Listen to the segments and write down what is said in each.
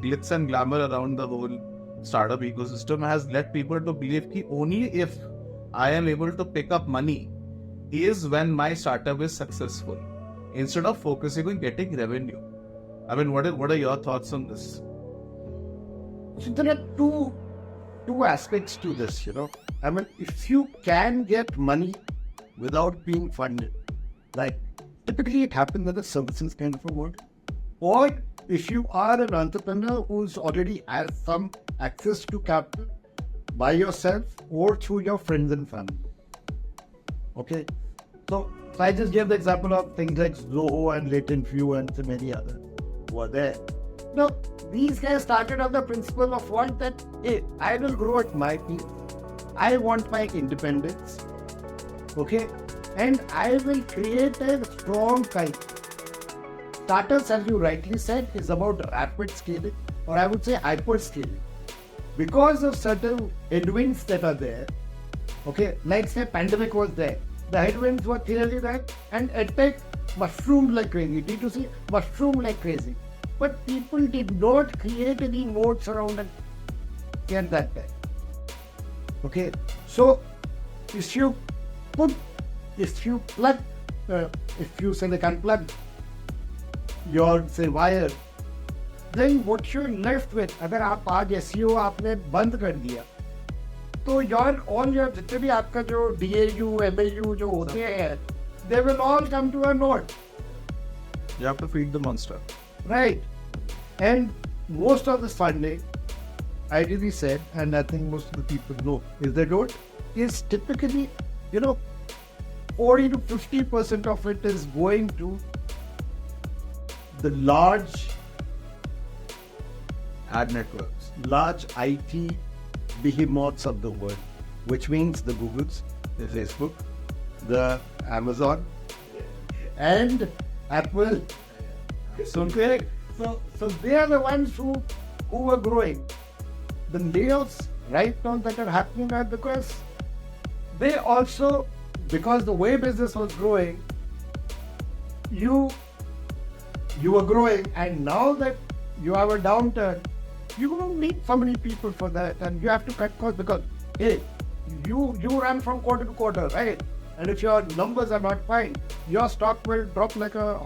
glitz and glamour around the whole startup ecosystem has led people to believe that only if I am able to pick up money is when my startup is successful, instead of focusing on getting revenue. I mean, what are your thoughts on this? So there are two aspects to this, I mean, if you can get money without being funded, like typically it happens in the services kind of a world, or if you are an entrepreneur who's already has some access to capital by yourself or through your friends and family. Okay, so I just gave the example of things like Zoho and LatentView and so many others were there. Now, these guys started on the principle of what that, hey, I will grow at my pace. I want my independence. Okay, and I will create a strong kind. Startups, as you rightly said, is about rapid scaling, or I would say hyper scaling. Because of certain headwinds that are there, okay, like say pandemic was there, the headwinds were clearly there, and EdTech mushroomed like crazy, D2C mushroomed like crazy. But people did not create any moats around it at that time. Okay, so if you plug, if you say they can plug your say wire, then what you're left with, अगर आप आज SEO आपने बंद कर दिया, तो all your जितने भी आपका जो DAU, MAU जो होते हैं, they will all come to a naught. You have to feed the monster. Right. And most of this funding, ideally said, and I think most of the people know, is the road is typically, 40 to 50% of it is going to the large Ad networks. large IT behemoths of the world, which means the Googles, the Facebook, the Amazon, and Apple. So they are the ones who are growing. The layoffs right now that are happening are because they also, because the way business was growing, you were growing, and now that you have a downturn, you don't need so many people for that, and you have to cut costs because, hey, you run from quarter to quarter, right? And if your numbers are not fine, your stock will drop like a...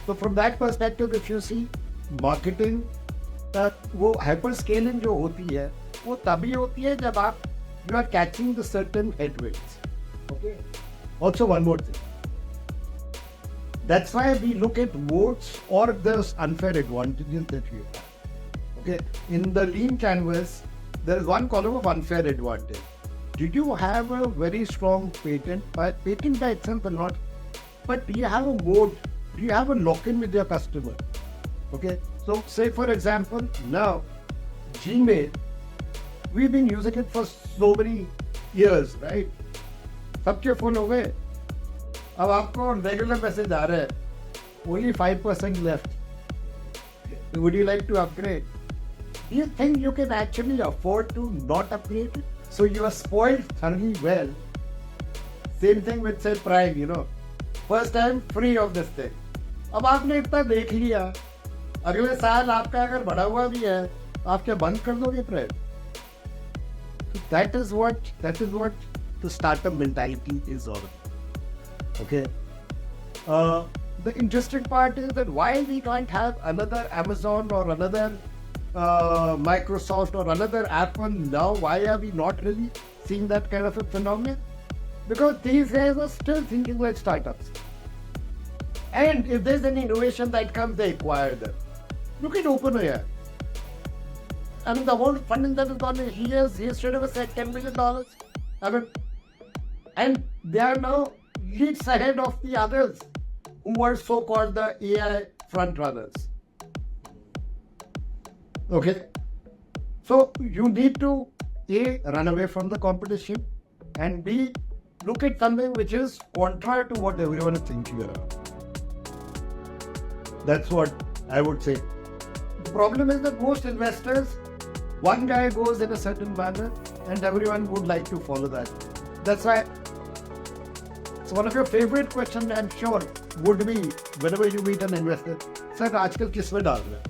So from that perspective, if you see marketing, वो hyper scaling जो होती है, वो तभी होती है जब आप you are catching the certain headwinds. Okay. Also one more thing. That's why we look at moats or those unfair advantages that you have. Okay. In the lean canvas, there is one column of unfair advantage. Did you have a very strong patent? Patent by itself will not, but do you have a moat? Do you have a lock-in with your customer? Okay. So say for example, now Gmail, we've been using it for so many years, right? सबके phone हो गए, अब आपको regular message आ रहा है, only 5% left. Would you like to upgrade? Do you think you can actually afford to not upgrade it? So you are spoiled thoroughly well. Same thing with say Prime, first time free of this thing. अब आपने इतना देख लिया, अगले साल आपका अगर बढ़ा हुआ भी है, आप क्या बंद कर दोगे Prime? So that is what the startup mentality is all about. Okay. The interesting part is that why we can't have another Amazon or another Microsoft or another Apple now, why are we not really seeing that kind of a phenomenon? Because these guys are still thinking like startups. And if there's any innovation that comes, they acquire them. Look at OpenAI. I mean, the whole funding that is gone, he straight away said $10 million. I mean, and they are now leaps ahead of the others who are so-called the AI front runners. Okay. So you need to A, run away from the competition, and B, look at something which is contrary to what everyone is thinking about. That's what I would say. The problem is that most investors, one guy goes in a certain manner and everyone would like to follow that. That's why it's one of your favorite questions, I'm sure, would be whenever you meet an investor, sir, आजकल किस में डाल रहे हैं?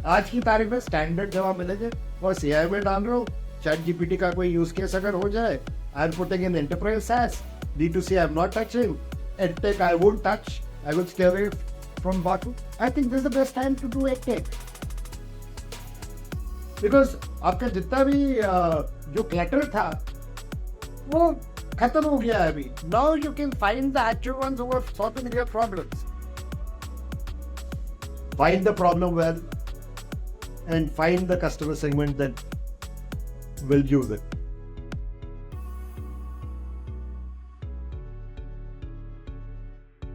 आज की तारीख में स्टैंडर्ड जवाब मिलेंगे और सीआई में डाल रहा हूँ चैट जीपीटी का कोई यूज केस अगर हो जाए I am putting in enterprise SaaS D2C I am not touching EdTech I won't touch I will stay away from Baku. I think this is the best time to do EdTech because आपका जितना भी जो clutter था वो खत्म हो गया है अभी. Now you can find the actual ones who are solving their problems. Find the problem well and find the customer segment that will use it.